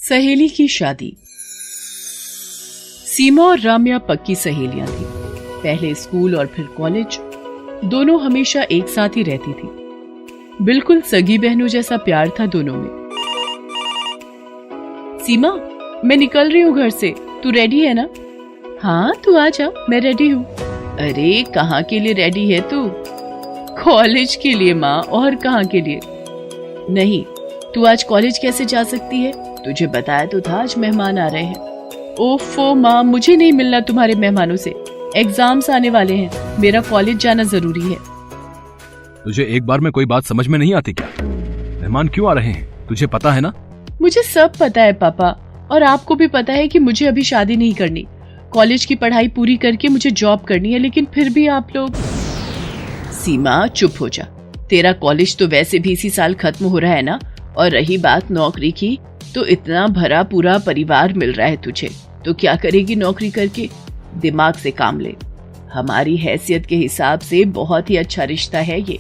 सहेली की शादी। सीमा और राम्या पक्की सहेलियां थी। पहले स्कूल और फिर कॉलेज, दोनों हमेशा एक साथ ही रहती थी। बिल्कुल सगी बहनों जैसा प्यार था दोनों में। सीमा, मैं निकल रही हूँ घर से, तू रेडी है ना? हाँ, तू आ जा, मैं रेडी हूँ। अरे कहाँ के लिए रेडी है तू? कॉलेज के लिए माँ, और कहाँ के लिए? नहीं, तू आज कॉलेज कैसे जा सकती है? तुझे बताया तो था आज मेहमान आ रहे हैं। ओफो माँ, मुझे नहीं मिलना तुम्हारे मेहमानों से। एग्जाम्स आने वाले हैं, मेरा कॉलेज जाना जरूरी है। तुझे एक बार में कोई बात समझ में नहीं आती क्या? मेहमान क्यों आ रहे हैं, तुझे पता है ना? मुझे सब पता है पापा, और आपको भी पता है कि मुझे अभी शादी नहीं करनी। कॉलेज की पढ़ाई पूरी करके मुझे जॉब करनी है, लेकिन फिर भी आप लोग। सीमा चुप हो जा, तेरा कॉलेज तो वैसे भी इसी साल खत्म हो रहा है ना। और रही बात नौकरी की, तो इतना भरा पूरा परिवार मिल रहा है तुझे, तो क्या करेगी नौकरी करके? दिमाग से काम ले। हमारी हैसियत के हिसाब से बहुत ही अच्छा रिश्ता है ये,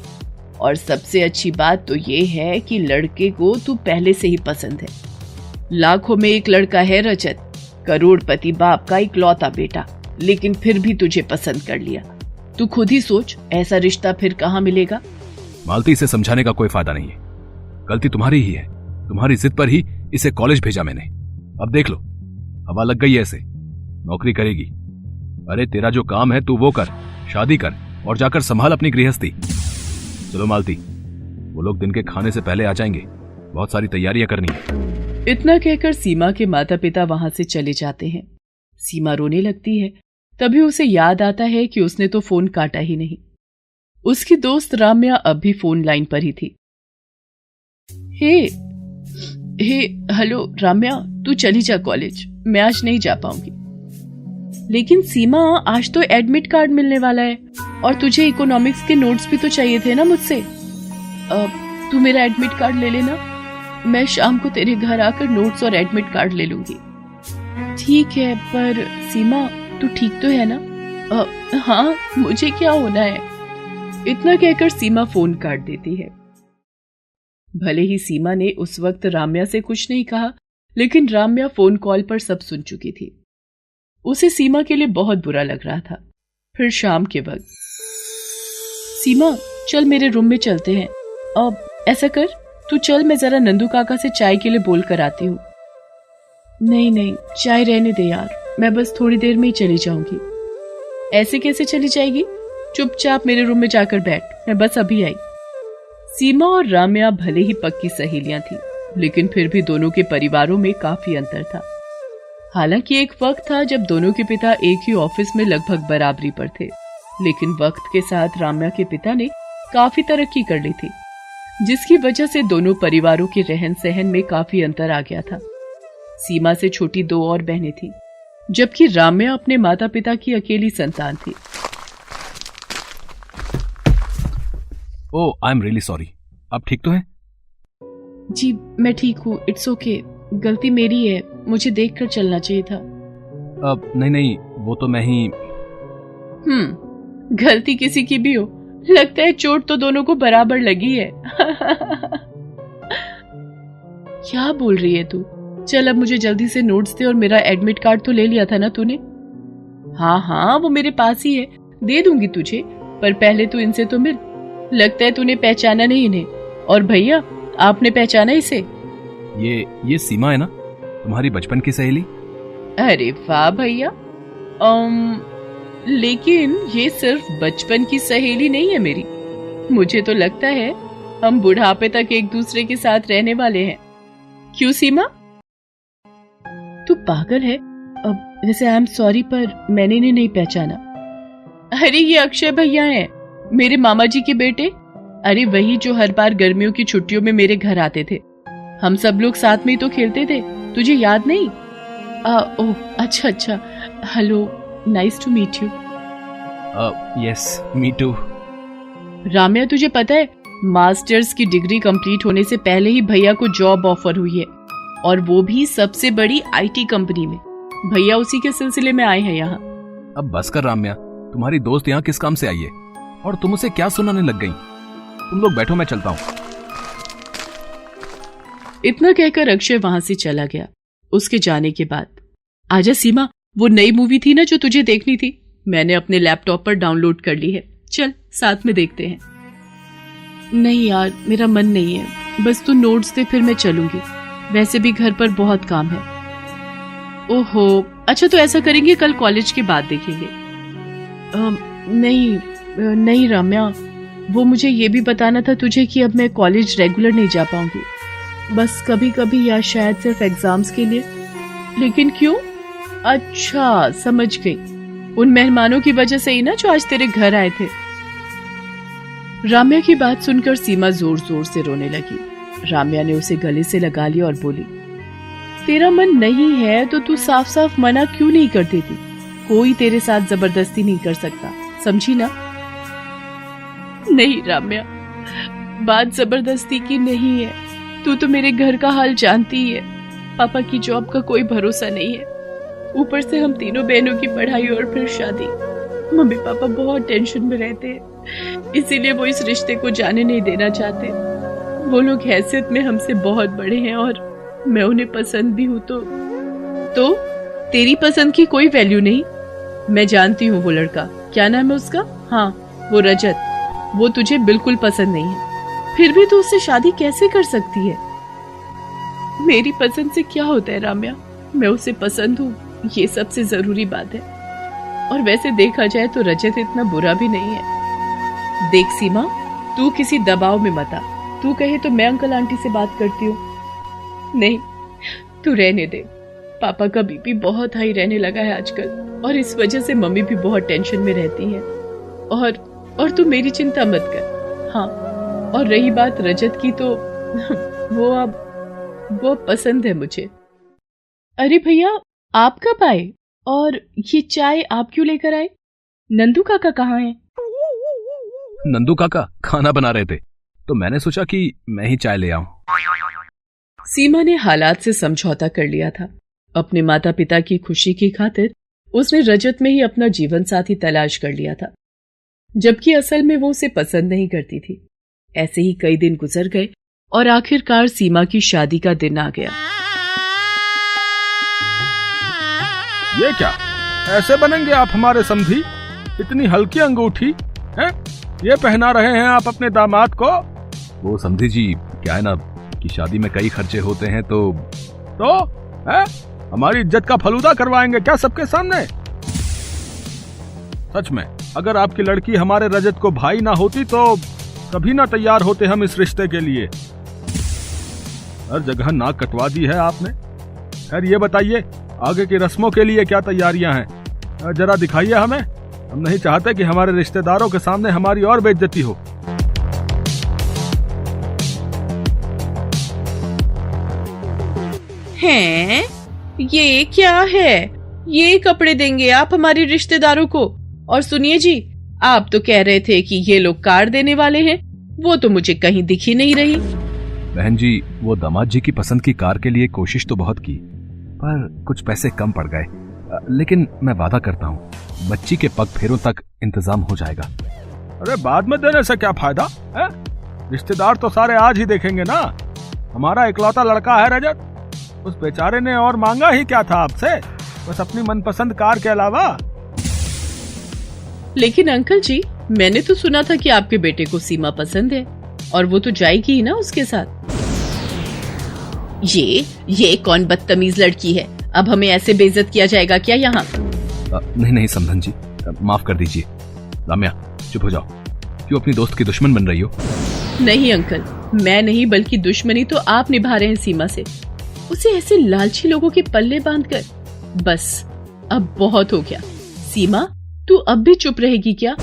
और सबसे अच्छी बात तो ये है कि लड़के को तू पहले से ही पसंद है। लाखों में एक लड़का है रजत, करोड़पति बाप का इकलौता बेटा, लेकिन फिर भी तुझे पसंद कर लिया। तू खुद ही सोच, ऐसा रिश्ता फिर कहाँ मिलेगा? मालती, इसे समझाने का कोई फायदा नहीं है। गलती तुम्हारी ही है, तुम्हारी जिद पर ही इसे कॉलेज भेजा मैंने। अब देख लो, हवा लग गई ऐसे, नौकरी करेगी। अरे तेरा जो काम है तू वो कर, शादी कर और जाकर संभाल अपनी गृहस्थी। चलो मालती, वो लोग दिन के खाने से पहले आ जाएंगे, बहुत सारी तैयारियां करनी है। इतना कहकर सीमा के माता पिता वहां से चले जाते हैं। सीमा रोने लगती है। तभी उसे याद आता है कि उसने तो फोन काटा ही नहीं। उसकी दोस्त राम्या अब भी फोन लाइन पर ही थी। हे हेलो राम्या, तू चली जा कॉलेज, मैं आज नहीं जा पाऊंगी। लेकिन सीमा, आज तो एडमिट कार्ड मिलने वाला है, और तुझे इकोनॉमिक्स के नोट्स भी तो चाहिए थे ना मुझसे। तू मेरा एडमिट कार्ड ले लेना, मैं शाम को तेरे घर आकर नोट्स और एडमिट कार्ड ले लूंगी। ठीक है, पर सीमा तू ठीक तो है ना? हाँ, मुझे क्या होना है? इतना कहकर सीमा फोन काट देती है। भले ही सीमा ने उस वक्त राम्या से कुछ नहीं कहा, लेकिन राम्या फोन कॉल पर सब सुन चुकी थी। उसे सीमा के लिए बहुत बुरा लग रहा था। फिर शाम के वक्त, सीमा चल मेरे रूम में चलते हैं। अब ऐसा कर, तू चल, मैं जरा नंदू काका से चाय के लिए बोल कर आती हूँ। नहीं, चाय रहने दे यार, मैं बस थोड़ी देर में ही चली जाऊंगी। ऐसे कैसे चली जाएगी? चुपचाप मेरे रूम में जाकर बैठ, मैं बस अभी आई। सीमा और राम्या भले ही पक्की सहेलियां थी, लेकिन फिर भी दोनों के परिवारों में काफी अंतर था। हालांकि एक वक्त था जब दोनों के पिता एक ही ऑफिस में लगभग बराबरी पर थे, लेकिन वक्त के साथ राम्या के पिता ने काफी तरक्की कर ली थी, जिसकी वजह से दोनों परिवारों के रहन सहन में काफी अंतर आ गया था। सीमा से छोटी 2 और बहनें थीं, जबकि राम्या अपने माता पिता की अकेली संतान थी। ओह, आई एम रियली सॉरी। आप ठीक तो हैं? जी मैं ठीक हूँ, इट्स ओके। गलती मेरी है, मुझे देखकर चलना चाहिए था। अब नहीं, वो तो मैं ही। गलती किसी की भी हो, लगता है चोट तो दोनों को बराबर लगी है। क्या बोल रही है तू? चल अब मुझे जल्दी से नोट्स दे, और मेरा एडमिट कार्ड तो ले लिया था ना तूने? हाँ, वो मेरे पास ही है, दे दूंगी तुझे, पर पहले तू इनसे तो मिल। लगता है तूने पहचाना नहीं इन्हें। और भैया, आपने पहचाना इसे? ये सीमा है ना, तुम्हारी बचपन की सहेली? अरे वाह भैया। लेकिन ये सिर्फ बचपन की सहेली नहीं है मेरी। मुझे तो लगता है हम बुढ़ापे तक एक दूसरे के साथ रहने वाले हैं। क्यों सीमा, तू पागल है? अब वैसे आई एम सॉरी, पर मैंने इन्हें नहीं पहचाना। अरे ये अक्षय भैया हैं, मेरे मामा जी के बेटे। अरे वही जो हर बार गर्मियों की छुट्टियों में मेरे घर आते थे। हम सब लोग साथ में ही तो खेलते थे, तुझे याद नहीं? ओह अच्छा, hello, nice to meet you. Yes, me too. Ramya, तुझे पता है मास्टर्स की डिग्री कंप्लीट होने से पहले ही भैया को जॉब ऑफर हुई है, और वो भी सबसे बड़ी IT कंपनी में। भैया उसी के सिलसिले में आए हैं यहाँ। अब बस कर राम्या, तुम्हारी दोस्त यहाँ किस काम से आई है, और तुम उसे क्या सुनाने लग गई? तुम लोग बैठो, मैं चलता हूँ। इतना कहकर अक्षय वहां से चला गया। उसके जाने के बाद। आजा सीमा, वो नई मूवी थी ना जो तुझे देखनी थी, मैंने अपने लैपटॉप पर डाउनलोड कर ली है, चल साथ में देखते हैं। नहीं यार, मेरा मन नहीं है, बस तू नोट्स दे फिर मैं चलूंगी, वैसे भी घर पर बहुत काम है। ओहो, अच्छा तो ऐसा करेंगे कल कॉलेज के बाद देखेंगे। नहीं रम्या, वो मुझे ये भी बताना था तुझे कि अब मैं कॉलेज रेगुलर नहीं जा पाऊंगी, बस कभी कभी या शायद सिर्फ एग्जाम्स के लिए। लेकिन क्यों? अच्छा समझ गई, उन मेहमानों की वजह से ही ना जो आज तेरे घर आए थे। राम्या की बात सुनकर सीमा जोर जोर से रोने लगी। राम्या ने उसे गले से लगा लिया और बोली, तेरा मन नहीं है तो तू साफ साफ मना क्यों नहीं कर देती? कोई तेरे साथ जबरदस्ती नहीं कर सकता, समझी ना? नहीं राम्या, बात जबरदस्ती की नहीं है, तू तो मेरे घर का हाल जानती ही है। पापा की जॉब का कोई भरोसा नहीं है, ऊपर से हम तीनों बहनों की पढ़ाई और फिर शादी। मम्मी पापा बहुत टेंशन में रहते हैं, इसीलिए वो इस रिश्ते को जाने नहीं देना चाहते। वो लोग हैसियत में हमसे बहुत बड़े हैं और मैं उन्हें पसंद भी हूं। तो तेरी पसंद की कोई वैल्यू नहीं। मैं जानती हूँ वो लड़का, क्या नाम है उसका? हाँ वो रजत, वो तुझे बिल्कुल पसंद नहीं है, फिर भी तू उससे शादी कैसे कर सकती है? मेरी पसंद से क्या होता है राम्या, मैं उसे पसंद हूँ, ये सबसे जरूरी बात है। और वैसे देखा जाए तो रजत इतना बुरा भी नहीं है। देख सीमा, तू किसी दबाव में मत आ, तू कहे तो मैं अंकल आंटी से बात करती हूँ। नहीं, तू रहने दे, पापा का बीपी बहुत हाई रहने लगा है आजकल और इस वजह से मम्मी भी बहुत टेंशन में रहती हैं। और तू मेरी चिंता मत कर। हाँ, और रही बात रजत की तो वो पसंद है मुझे। अरे भैया, आप कब आए और ये चाय आप क्यों लेकर आए? नंदू काका कहाँ हैं? नंदू काका खाना बना रहे थे तो मैंने सोचा कि मैं ही चाय ले आऊं। सीमा ने हालात से समझौता कर लिया था। अपने माता पिता की खुशी की खातिर उसने रजत में ही अपना जीवन साथी तलाश कर लिया था, जबकि असल में वो उसे पसंद नहीं करती थी। ऐसे ही कई दिन गुजर गए और आखिरकार सीमा की शादी का दिन आ गया। ये क्या, ऐसे बनेंगे आप हमारे समधी? इतनी हल्की अंगूठी है, ये पहना रहे हैं आप अपने दामाद को? वो समधी जी, क्या है ना कि शादी में कई खर्चे होते हैं तो है? हमारी इज्जत का फलूदा करवाएंगे क्या सबके सामने? सच में, अगर आपकी लड़की हमारे रजत को भाई ना होती तो कभी ना तैयार होते हम इस रिश्ते के लिए। हर जगह नाक कटवा दी है आपने। खैर ये बताइए, आगे की रस्मों के लिए क्या तैयारियां हैं? जरा दिखाइए हमें, हम नहीं चाहते कि हमारे रिश्तेदारों के सामने हमारी और बेइज्जती हो। हैं? ये क्या है? ये कपड़े देंगे आप हमारे रिश्तेदारों को? और सुनिए जी, आप तो कह रहे थे कि ये लोग कार देने वाले हैं, वो तो मुझे कहीं दिख ही नहीं रही। बहन जी, वो दामाद जी की पसंद की कार के लिए कोशिश तो बहुत की, पर कुछ पैसे कम पड़ गए। लेकिन मैं वादा करता हूँ, बच्ची के पग फेरों तक इंतजाम हो जाएगा। अरे बाद में देने से क्या फायदा है? रिश्तेदार तो सारे आज ही देखेंगे ना। हमारा इकलौता लड़का है रजत, उस बेचारे ने और मांगा ही क्या था आपसे, बस अपनी मनपसंद कार के अलावा। लेकिन अंकल जी, मैंने तो सुना था कि आपके बेटे को सीमा पसंद है और वो तो जाएगी ही ना उसके साथ। ये कौन बदतमीज लड़की है? अब हमें ऐसे बेइज्जत किया जाएगा क्या यहाँ? नहीं समधन जी, माफ कर दीजिए। राम्या चुप हो जाओ, क्यों अपनी दोस्त की दुश्मन बन रही हो? नहीं अंकल, मैं नहीं, बल्कि दुश्मनी तो आप निभा रहे हैं सीमा से, उसे ऐसे लालची लोगों के पल्ले बांधकर। बस अब बहुत हो गया। सीमा, तू अब भी चुप रहेगी क्या?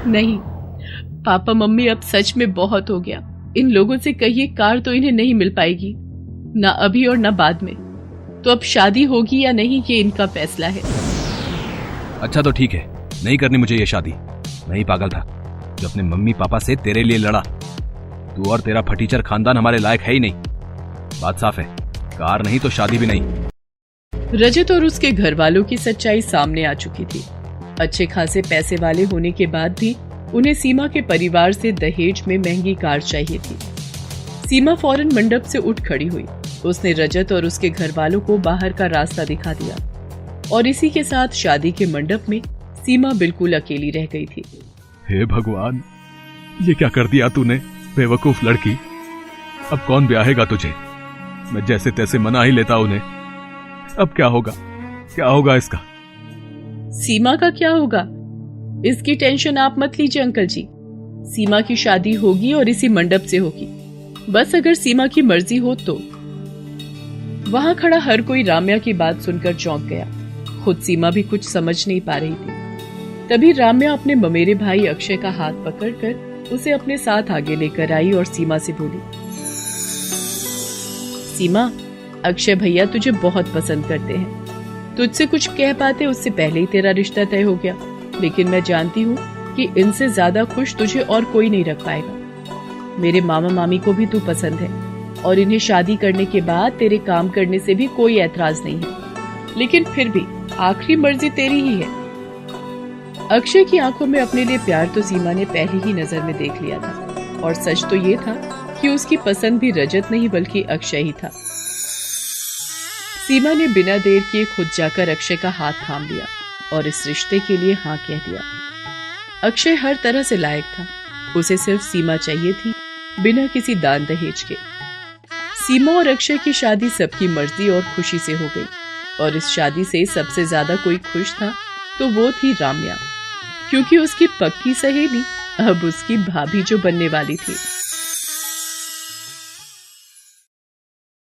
नहीं पापा मम्मी, अब सच में बहुत हो गया। इन लोगों से कहिए कार तो इन्हें नहीं मिल पाएगी, ना अभी और ना बाद में। तो अब शादी होगी या नहीं, ये इनका फैसला है। अच्छा तो ठीक है, नहीं करनी मुझे ये शादी। मैं ही पागल था जो अपने मम्मी पापा से तेरे लिए लड़ा। तू और तेरा फटीचर खानदान हमारे लायक है ही नहीं। बात साफ है, कार नहीं तो शादी भी नहीं। रजत और उसके घर वालों की सच्चाई सामने आ चुकी थी। अच्छे खासे पैसे वाले होने के बाद भी उन्हें सीमा के परिवार से दहेज में महंगी कार चाहिए थी। सीमा फौरन मंडप से उठ खड़ी हुई उसने रजत और उसके घर वालों को बाहर का रास्ता दिखा दिया और इसी के साथ शादी के मंडप में सीमा बिल्कुल अकेली रह गई थी। हे भगवान, ये क्या कर दिया तूने, बेवकूफ लड़की। अब कौन ब्याहेगा तुझे? मैं जैसे तैसे मना ही लेता उन्हें। अब क्या होगा, क्या होगा इसका? सीमा का क्या होगा, इसकी टेंशन आप मत लीजिए अंकल जी। सीमा की शादी होगी और इसी मंडप से होगी, बस अगर सीमा की मर्जी हो तो। वहां खड़ा हर कोई राम्या की बात सुनकर चौंक गया। खुद सीमा भी कुछ समझ नहीं पा रही थी। तभी राम्या अपने ममेरे भाई अक्षय का हाथ पकड़कर उसे अपने साथ आगे लेकर आई और सीमा से बोली, सीमा, अक्षय भैया तुझे बहुत पसंद करते हैं। तुझसे कुछ कह पाते उससे पहले ही तेरा रिश्ता तय हो गया, लेकिन मैं जानती हूँ कि इनसे ज्यादा खुश तुझे और कोई नहीं रख पाएगा। मेरे मामा मामी को भी तू पसंद है और इन्हें शादी करने के बाद तेरे काम करने से भी कोई ऐतराज नहीं है, लेकिन फिर भी आखिरी मर्जी तेरी ही है। अक्षय की आंखों में अपने लिए प्यार तो सीमा ने पहली ही नजर में देख लिया था और सच तो ये था कि उसकी पसंद भी रजत नहीं बल्कि अक्षय ही था। सीमा ने बिना देर किए खुद जाकर अक्षय का हाथ थाम लिया और इस रिश्ते के लिए हाँ कह दिया। अक्षय हर तरह से लायक था, उसे सिर्फ सीमा चाहिए थी, बिना किसी दान दहेज के। सीमा और अक्षय की शादी सबकी मर्जी और खुशी से हो गई और इस शादी से सबसे ज्यादा कोई खुश था तो वो थी राम्या, क्योंकि उसकी पक्की सहेली अब उसकी भाभी जो बनने वाली थी।